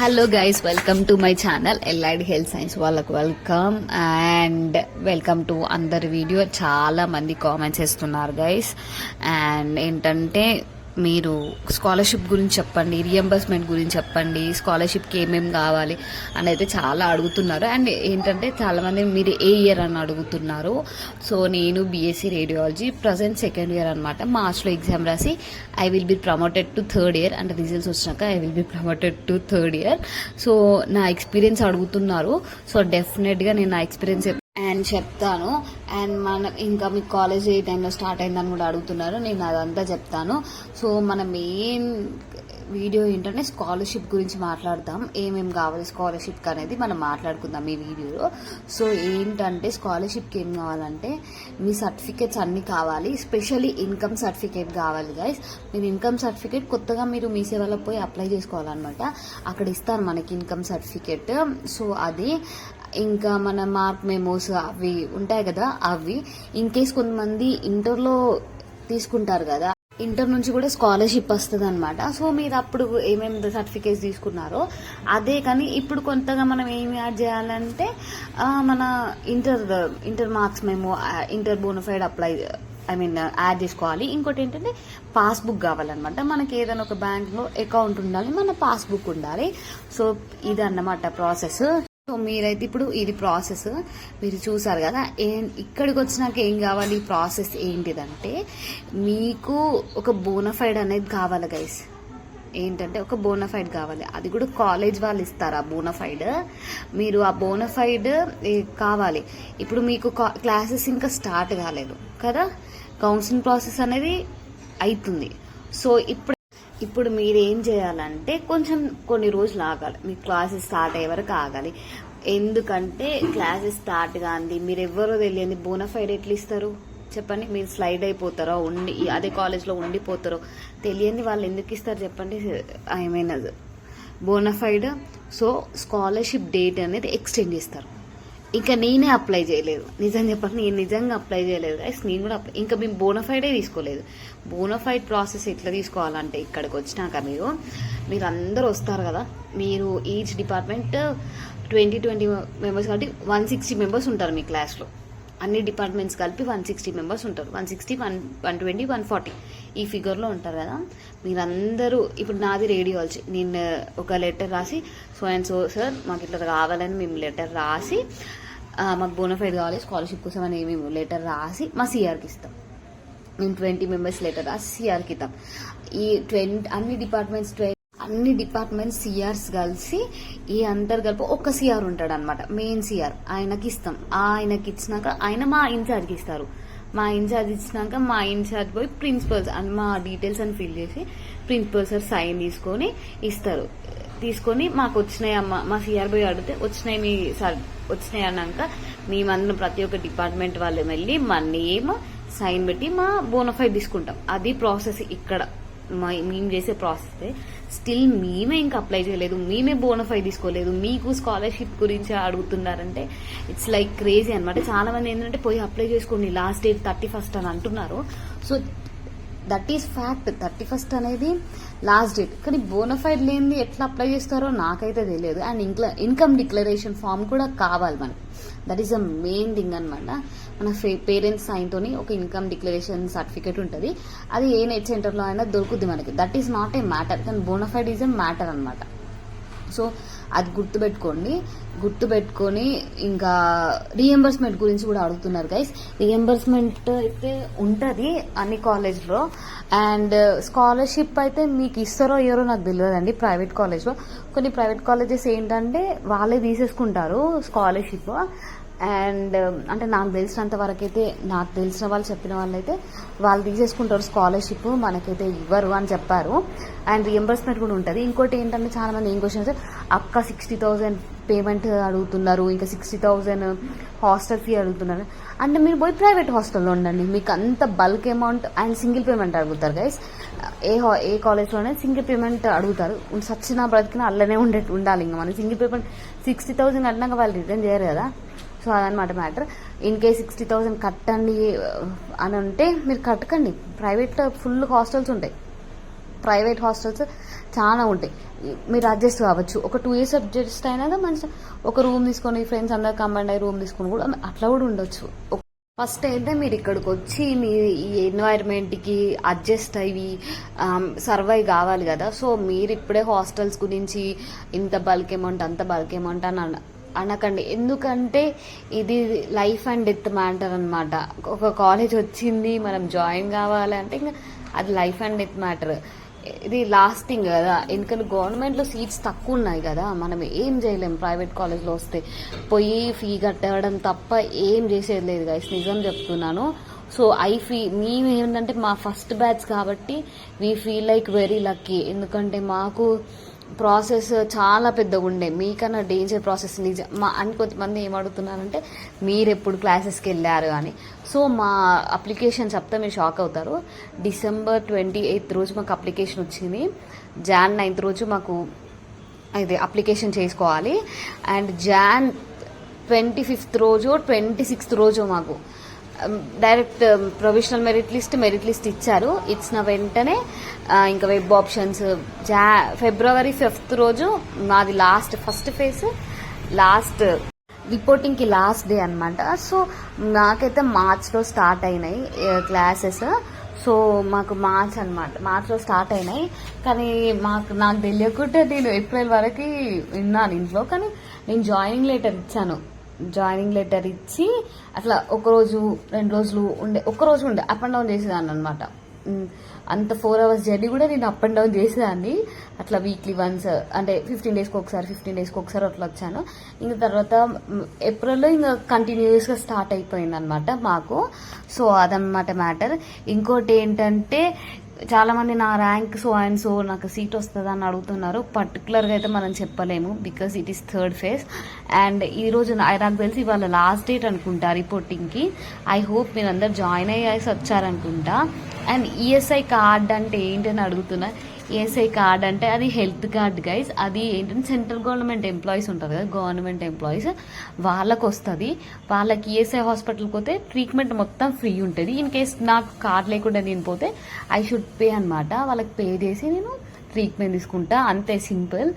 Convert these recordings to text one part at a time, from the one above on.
Hello guys, welcome to my channel LID health science. వాళ్ళకు welcome and welcome to అందరి video. చాలా మంది comments చేస్తున్నారు గైస్. అండ్ ఏంటంటే మీరు స్కాలర్షిప్ గురించి చెప్పండి, రియంబర్స్మెంట్ గురించి చెప్పండి, స్కాలర్షిప్కి ఏమేమి కావాలి అని అయితే చాలా అడుగుతున్నారు. అండ్ ఏంటంటే చాలామంది మీరు ఏ ఇయర్ అని అడుగుతున్నారు. సో నేను BSc radiology present second year అనమాట. మార్చ్లో ఎగ్జామ్ రాసి I will be promoted to third year. అంటే రిజల్ట్స్ వచ్చినాక I will be promoted to third year. So నా ఎక్స్పీరియన్స్ అడుగుతున్నారు. సో డెఫినెట్గా నేను నా ఎక్స్పీరియన్స్ అండ్ చెప్తాను. అండ్ ఇంకా మీ కాలేజ్ ఏ టైంలో స్టార్ట్ అయిందని కూడా అడుగుతున్నారు. నేను అదంతా చెప్తాను. సో మన మెయిన్ వీడియో ఏంటంటే స్కాలర్షిప్ గురించి మాట్లాడదాం. ఏమేమి కావాలి స్కాలర్షిప్కి అనేది మనం మాట్లాడుకుందాం ఈ వీడియోలో. సో ఏంటంటే స్కాలర్షిప్కి ఏం కావాలంటే మీ సర్టిఫికేట్స్ అన్నీ కావాలి. స్పెషల్లీ ఇన్కమ్ సర్టిఫికేట్ కావాలి గైస్. మీరు ఇన్కమ్ సర్టిఫికేట్ కొత్తగా మీరు మీ సేవలో పోయి అప్లై చేసుకోవాలన్నమాట. అక్కడ ఇస్తారు మనకి ఇన్కమ్ సర్టిఫికేట్. సో అది ఇంకా మన మార్క్ మెమోస్ అవి ఉంటాయి కదా, అవి ఇన్ కేస్ కొంతమంది ఇంటర్లో తీసుకుంటారు కదా, ఇంటర్ నుంచి కూడా స్కాలర్షిప్ వస్తుంది అనమాట. సో మీరు అప్పుడు ఏమేమి సర్టిఫికేట్స్ తీసుకున్నారో అదే. కానీ ఇప్పుడు కొత్తగా మనం ఏమి యాడ్ చేయాలంటే మన ఇంటర్ మార్క్స్ మేము ఇంటర్ బోనఫైడ్ యాడ్ చేసుకోవాలి. ఇంకోటి ఏంటంటే పాస్బుక్ కావాలన్నమాట. మనకి ఏదైనా ఒక బ్యాంక్లో అకౌంట్ ఉండాలి, మన పాస్బుక్ ఉండాలి. సో ఇది అన్నమాట ప్రాసెస్. సో మీరైతే ఇప్పుడు ఇది ప్రాసెస్ మీరు చూసారు కదా. ఇక్కడికి వచ్చినాక ఏం కావాలి, ప్రాసెస్ ఏంటిదంటే మీకు ఒక బోనఫైడ్ అనేది కావాలి గైస్. ఏంటంటే ఒక బోనఫైడ్ కావాలి. అది కూడా కాలేజ్ వాళ్ళు ఇస్తారు ఆ బోనఫైడ్. మీరు ఆ బోనఫైడ్ కావాలి. ఇప్పుడు మీకు క్లాసెస్ ఇంకా స్టార్ట్ కాలేదు కదా, కౌన్సిలింగ్ ప్రాసెస్ అనేది అవుతుంది. సో ఇప్పుడు మీరు ఏం చేయాలంటే కొంచెం కొన్ని రోజులు ఆగాలి. మీ క్లాసెస్ స్టార్ట్ అయ్యే వరకు ఆగాలి. ఎందుకంటే క్లాసెస్ స్టార్ట్ కాంది మీరు ఎవరో తెలియంది బోనఫైడ్ ఎట్లా ఇస్తారు చెప్పండి. మీరు స్లైడ్ అయిపోతారో అదే కాలేజ్లో ఉండిపోతారో తెలియంది వాళ్ళు ఎందుకు ఇస్తారు చెప్పండి. బోనఫైడ్. సో స్కాలర్షిప్ డేట్ అనేది ఎక్స్టెండ్ చేస్తారు. ఇంకా నేనే అప్లై చేయలేదు, నిజం చెప్పండి. నేను నిజంగా అప్లై చేయలేదు గైస్. నేను కూడా ఇంకా మేము బోనఫైడే తీసుకోలేదు. బోనఫైడ్ ప్రాసెస్ ఎట్లా తీసుకోవాలంటే ఇక్కడికి వచ్చినాక మీరు అందరూ వస్తారు కదా. మీరు ఈచ్ డిపార్ట్మెంట్ 20 మెంబర్స్ కాబట్టి 160 మెంబర్స్ ఉంటారు మీ క్లాస్లో. అన్ని డిపార్ట్మెంట్స్ కలిపి 160 మెంబర్స్ ఉంటారు. 160, 120, 140 ఈ ఫిగర్లో ఉంటారు కదా. మీరందరూ ఇప్పుడు నాది రేడియాలజీ. నేను ఒక లెటర్ రాసి సో అండ్ సో సార్ మాకు ఇట్లా కావాలని మేము లెటర్ రాసి మాకు బోనఫైడ్ కావాలి స్కాలర్షిప్ కోసం అని మేము లెటర్ రాసి మా సిఆర్కి ఇస్తాం. మేము 20 మెంబర్స్ లెటర్ రాసి సిఆర్కి ఇస్తాం. ఈ అన్ని డిపార్ట్మెంట్స్ సిఆర్స్ కలిసి ఈ అందరు కలిపి ఒక్క సిఆర్ ఉంటాడు అనమాట, మెయిన్ సిఆర్. ఆయనకి ఇస్తాం. ఆయనకి ఇచ్చినాక ఆయన మా ఇన్ఛార్జ్కి ఇస్తారు. మా ఇన్ఛార్జ్ ఇచ్చినాక మా ఇన్ఛార్జ్ పోయి ప్రిన్సిపల్స్ అని మా డీటెయిల్స్ అని ఫిల్ చేసి ప్రిన్సిపల్ సార్ సైన్ తీసుకొని ఇస్తారు. తీసుకొని మాకు వచ్చినాయి అమ్మ మా సిఆర్ పోయి అడిగితే వచ్చినాయి మీ సార్ వచ్చినాయి అన్నాక మేమందరం ప్రతి ఒక్క డిపార్ట్మెంట్ వాళ్ళు వెళ్ళి మా నేమ్ సైన్ పెట్టి మా బోనఫైడ్ తీసుకుంటాం. అది ప్రాసెస్ ఇక్కడ మేము చేసే ప్రాసెస్. స్టిల్ మేమే ఇంకా అప్లై చేయలేదు, మేమే బోనఫైడ్ తీసుకోలేదు. మీకు స్కాలర్షిప్ గురించి అడుగుతున్నారంటే ఇట్స్ లైక్ క్రేజీ అనమాట. చాలా మంది ఏంటంటే పోయి అప్లై చేసుకోండి లాస్ట్ డేట్ 31st అని అంటున్నారు. So that is fact. 31st అనేది లాస్ట్ డేట్. కానీ బోనఫైడ్ లేనిది ఎట్లా అప్లై చేస్తారో నాకైతే తెలియదు. అండ్ ఇన్కమ్ డిక్లరేషన్ ఫామ్ కూడా కావాలి మనకి. That is the main thing అనమాట. మన పేరెంట్స్ సైన్తో ఒక ఇన్కమ్ డిక్లరేషన్ సర్టిఫికేట్ ఉంటుంది. అది ఏ నెట్ సెంటర్లో అయినా దొరుకుద్ది మనకి. That is not a matter. కానీ బోనఫైడ్ ఈజ్ ఎ మ్యాటర్ అనమాట. సో అది గుర్తుపెట్టుకొని ఇంకా రీఎంబర్స్మెంట్ గురించి కూడా అడుగుతున్నారు గైస్. రీఎంబర్స్మెంట్ అయితే ఉంటుంది అన్ని కాలేజ్లో. అండ్ స్కాలర్షిప్ అయితే మీకు ఇస్తారో ఇయ్యారో నాకు తెలియదండి. ప్రైవేట్ కాలేజ్లో కొన్ని ప్రైవేట్ కాలేజెస్ ఏంటంటే వాళ్ళే తీసేసుకుంటారు స్కాలర్షిప్. అండ్ అంటే నాకు తెలిసినంత వరకు అయితే, నాకు తెలిసిన వాళ్ళు చెప్పిన వాళ్ళైతే వాళ్ళు తీసేసుకుంటారు స్కాలర్షిప్, మనకైతే ఇవ్వరు అని చెప్పారు. అండ్ రియంబర్స్మెంట్ కూడా ఉంటుంది. ఇంకోటి ఏంటంటే చాలా మంది ఏం క్వశ్చన్స్, అక్క 60,000 పేమెంట్ అడుగుతున్నారు, ఇంకా 60,000 హాస్టల్ ఫీ అడుగుతున్నారు. అంటే మీరు పోయి ప్రైవేట్ హాస్టల్లో ఉండండి, మీకు అంత bulk amount and single payment అడుగుతారు గైస్. ఏ కాలేజ్లోనే సింగిల్ పేమెంట్ అడుగుతారు. సచ్చినా బ్రతికినా అల్లనే ఉండాలి. ఇంకా మనం సింగిల్ పేమెంట్ 60,000 కట్టినాక వాళ్ళు రిటర్న్ చేయరు కదా. సో అదనమాట మ్యాటర్. ఇన్ కేస్ 60,000 కట్టండి అని అంటే మీరు కట్టకండి. ప్రైవేట్లో ఫుల్ హాస్టల్స్ ఉంటాయి. ప్రైవేట్ హాస్టల్స్ చాలా ఉంటాయి, మీరు అడ్జస్ట్ కావచ్చు. ఒక 2 years అడ్జస్ట్ అయినా మంచి ఒక రూమ్ తీసుకొని ఫ్రెండ్స్ అందరు కంబైండ్ అయ్యి రూమ్ తీసుకొని కూడా అట్లా కూడా ఉండొచ్చు. ఫస్ట్ అయితే మీరు ఇక్కడికి వచ్చి మీ ఈ ఎన్వైర్న్మెంట్కి అడ్జస్ట్ అయ్యి సర్వైవ్ కావాలి కదా. సో మీరు ఇప్పుడే హాస్టల్స్ గురించి ఇంత బల్క్ అమౌంట్ అంత బల్క్ అమౌంట్ అని అనకండి, ఎందుకంటే ఇది లైఫ్ అండ్ డెత్ మ్యాటర్ అనమాట. ఒక కాలేజ్ వచ్చింది మనం జాయిన్ కావాలి అంటే ఇంకా అది లైఫ్ అండ్ డెత్ మ్యాటర్. ఇది లాస్టింగ్ కదా, ఎందుకంటే గవర్నమెంట్లో సీట్స్ తక్కువ ఉన్నాయి కదా, మనం ఏం చేయలేం. ప్రైవేట్ కాలేజ్లో వస్తే పోయి ఫీ కట్టడం తప్ప ఏం చేసేది లేదు గైస్, నిజం చెప్తున్నాను. సో మేము ఏంటంటే మా ఫస్ట్ బ్యాచ్ కాబట్టి we feel like very lucky, ఎందుకంటే మాకు ప్రాసెస్ చాలా పెద్దగా ఉండే, మీకన్నా డేంజర్ ప్రాసెస్ అని కొంతమంది ఏమడుగుతున్నారంటే మీరు ఎప్పుడు క్లాసెస్కి వెళ్ళారు అని. సో మా అప్లికేషన్ చెప్తే మీరు షాక్ అవుతారు. December 28th రోజు మాకు అప్లికేషన్ వచ్చింది, Jan 9th రోజు మాకు ఇది అప్లికేషన్ చేసుకోవాలి, అండ్ Jan 25th రోజు 26th రోజు మాకు డైరెక్ట్ ప్రొవిజనల్ మెరిట్ లిస్ట్ ఇచ్చారు. ఇచ్చిన వెంటనే ఇంకా వెబ్ ఆప్షన్స్ February 5th రోజు మాది ఫస్ట్ ఫేజ్ రిపోర్టింగ్కి లాస్ట్ డే అనమాట. సో నాకైతే మార్చ్లో స్టార్ట్ అయినాయి క్లాసెస్. సో మాకు మార్చ్లో స్టార్ట్ అయినాయి, కానీ నాకు తెలియకుండా నేను ఏప్రిల్ వరకు విన్నాను ఇంట్లో. కానీ నేను జాయినింగ్ లెటర్ ఇచ్చి అట్లా ఒకరోజు 2 రోజులు ఉండే అప్ అండ్ డౌన్ చేసేదాన్ని అనమాట. అంత 4 hours జర్నీ కూడా నేను అప్ అండ్ డౌన్ చేసేదాన్ని అట్లా వీక్లీ వన్స్, అంటే 15 daysకి ఒకసారి అట్లా వచ్చాను. ఇంకా తర్వాత ఏప్రిల్లో ఇంకా కంటిన్యూస్గా స్టార్ట్ అయిపోయింది అనమాట మాకు. సో అదనమాట మ్యాటర్. ఇంకోటి ఏంటంటే చాలా మంది నా ర్యాంక్ సో అండ్ సో నాకు సీట్ వస్తుందా అని అడుగుతున్నారు. పర్టికులర్గా అయితే మనం చెప్పలేము, because it is third phase. And ఈరోజు నాకు తెలిసి ఇవాళ లాస్ట్ డేట్ అనుకుంటా రిపోర్టింగ్కి. ఐ హోప్ మీరు అందరు జాయిన్ అయ్యేసి వచ్చారనుకుంటా. అండ్ ఈఎస్ఐ కార్డ్ అంటే ఏంటని అడుగుతున్నా. ఈఎస్ఐ కార్డ్ అంటే అది హెల్త్ కార్డ్ గైస్. అది ఏంటంటే సెంట్రల్ గవర్నమెంట్ ఎంప్లాయీస్ ఉంటారు కదా, గవర్నమెంట్ ఎంప్లాయీస్ వాళ్ళకు వస్తుంది. వాళ్ళకి ఈఎస్ఐ హాస్పిటల్కి పోతే ట్రీట్మెంట్ మొత్తం ఫ్రీ ఉంటుంది. ఇన్ కేస్ నాకు కార్డ్ లేకుండా నేను పోతే ఐ షుడ్ పే అనమాట. వాళ్ళకి పే చేసి నేను ట్రీట్మెంట్ తీసుకుంటా, అంతే సింపుల్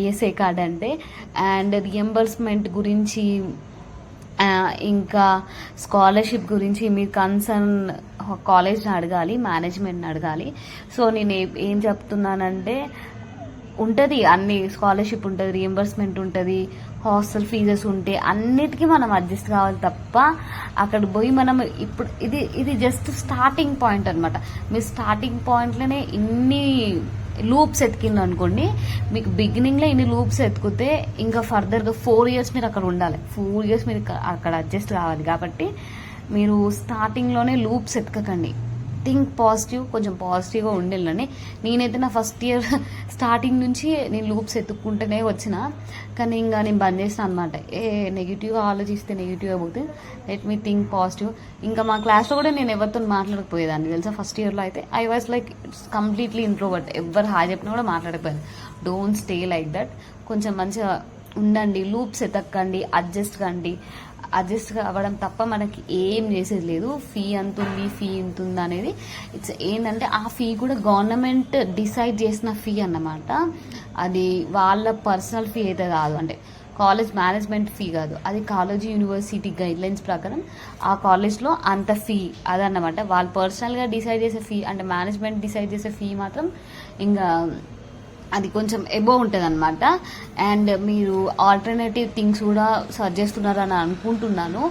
ఈఎస్ఐ కార్డ్ అంటే. అండ్ రియంబర్స్మెంట్ గురించి ఇంకా స్కాలర్షిప్ గురించి మీరు కన్సర్న్ కాలేజ్ని అడగాలి, మేనేజ్మెంట్ని అడగాలి. సో నేను ఏం చెప్తున్నానంటే ఉంటుంది, అన్ని స్కాలర్షిప్ ఉంటుంది, రియంబర్స్మెంట్ ఉంటుంది, హాస్టల్ ఫీజెస్ ఉంటే అన్నిటికీ మనం అడ్జస్ట్ కావాలి తప్ప అక్కడ పోయి మనం ఇప్పుడు ఇది జస్ట్ స్టార్టింగ్ పాయింట్ అనమాట. మీరు స్టార్టింగ్ పాయింట్లోనే ఇన్ని లూప్స్ ఎతికింది అనుకోండి, మీకు బిగినింగ్లో ఇన్ని లూప్స్ ఎత్తుకుతే ఇంకా ఫర్దర్గా 4 years మీరు అక్కడ ఉండాలి, 4 years మీరు అక్కడ అడ్జస్ట్ కావాలి. కాబట్టి మీరు స్టార్టింగ్లోనే లూప్స్ ఎతకకండి, థింక్ పాజిటివ్, కొంచెం పాజిటివ్గా ఉండేళ్ళని. నేనైతే నా ఫస్ట్ ఇయర్ స్టార్టింగ్ నుంచి నేను లూప్స్ ఎత్తుక్కుంటూనే వచ్చిన, కానీ ఇంకా నేను బంద్ చేసిన అనమాట. నెగిటివ్గా ఆలోచిస్తే నెగిటివ్గా పోతే లెట్ మీ థింక్ పాజిటివ్. ఇంకా మా క్లాస్లో కూడా నేను ఎవరితో మాట్లాడకపోయేదాన్ని తెలుసా. ఫస్ట్ ఇయర్లో అయితే I was like completely introvert, ఎవరు హాయ్ చెప్పినా కూడా మాట్లాడకపోయాను. డోంట్ స్టే లైక్ దట్, కొంచెం మంచిగా ఉండండి, లూప్స్ ఎతక్కండి, అడ్జస్ట్ అవ్వడం తప్ప మనకి ఏం చేసేది లేదు. ఫీ అంతుంది, ఫీ ఇంతుంది అనేది ఇట్స్ ఏంటంటే ఆ ఫీ కూడా గవర్నమెంట్ డిసైడ్ చేసిన ఫీ అన్నమాట. అది వాళ్ళ పర్సనల్ ఫీ అయితే కాదు, అంటే కాలేజ్ మేనేజ్మెంట్ ఫీ కాదు, అది కాలేజీ యూనివర్సిటీ గైడ్లైన్స్ ప్రకారం ఆ కాలేజ్లో అంత ఫీ అదన్నమాట. వాళ్ళు పర్సనల్గా డిసైడ్ చేసే ఫీ, అంటే మేనేజ్మెంట్ డిసైడ్ చేసే ఫీ మాత్రం ఇంకా అది కొంచెం ఎబో ఉంటుంది అనమాట. అండ్ మీరు ఆల్టర్నేటివ్ థింగ్స్ కూడా సర్చ్ చేస్తున్నారని అనుకుంటున్నాను.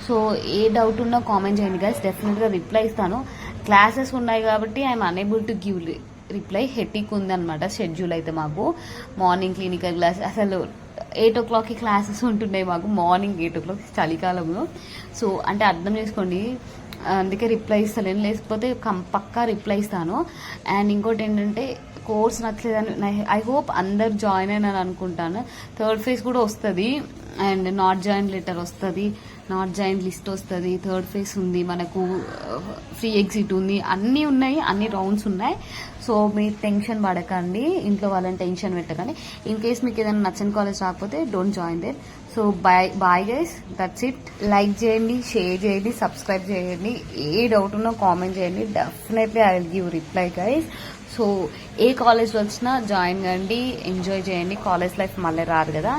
సో ఏ డౌట్ ఉన్నా కామెంట్ చేయండి గైస్, డెఫినెట్గా రిప్లై ఇస్తాను. క్లాసెస్ ఉన్నాయి కాబట్టి I'm unable to give reply. Hectic ఉందన్నమాట షెడ్యూల్ అయితే మాకు. మార్నింగ్ క్లినికల్ క్లాస్ అసలు 8 o'clockకి క్లాసెస్ ఉంటున్నాయి మాకు, మార్నింగ్ 8 o'clock చలికాలంలో. సో అంటే అర్థం చేసుకోండి, అందుకే రిప్లై ఇస్తలేను, లేకపోతే పక్కా రిప్లై ఇస్తాను. అండ్ ఇంకోటి ఏంటంటే కోర్స్ నచ్చలేదని ఐ హోప్ అందరు జాయిన్ అయినారు అనుకుంటాను. థర్డ్ ఫేజ్ కూడా వస్తుంది, అండ్ నాట్ జాయిన్ లెటర్ వస్తుంది, నాట్ జాయిన్ లిస్ట్ వస్తుంది, థర్డ్ ఫేజ్ ఉంది, మనకు ఫ్రీ ఎగ్జిట్ ఉంది, అన్నీ ఉన్నాయి, అన్ని రౌండ్స్ ఉన్నాయి. సో మీరు టెన్షన్ పడకండి, ఇంట్లో వాళ్ళని టెన్షన్ పెట్టకండి. ఇన్ కేస్ మీకు ఏదైనా నచ్చని కాలేజ్ రాకపోతే don't join there. So bye guys, that's it. Like చేయండి, షేర్ చేయండి, సబ్స్క్రైబ్ చేయండి. ఏ డౌట్ ఉన్నా కామెంట్ చేయండి, definitely I will give reply guys. So ఏ కాలేజ్లో వచ్చినా జాయిన్ కండి, ఎంజాయ్ చేయండి. కాలేజ్ లైఫ్ మళ్ళీ రాదు కదా.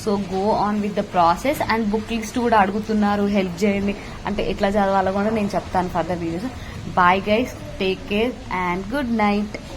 So go on with the process. And book list కూడా అడుగుతున్నారు, హెల్ప్ చేయండి అంటే ఎట్లా చదవాలో కూడా నేను చెప్తాను further videos. Bye guys, take care and good night.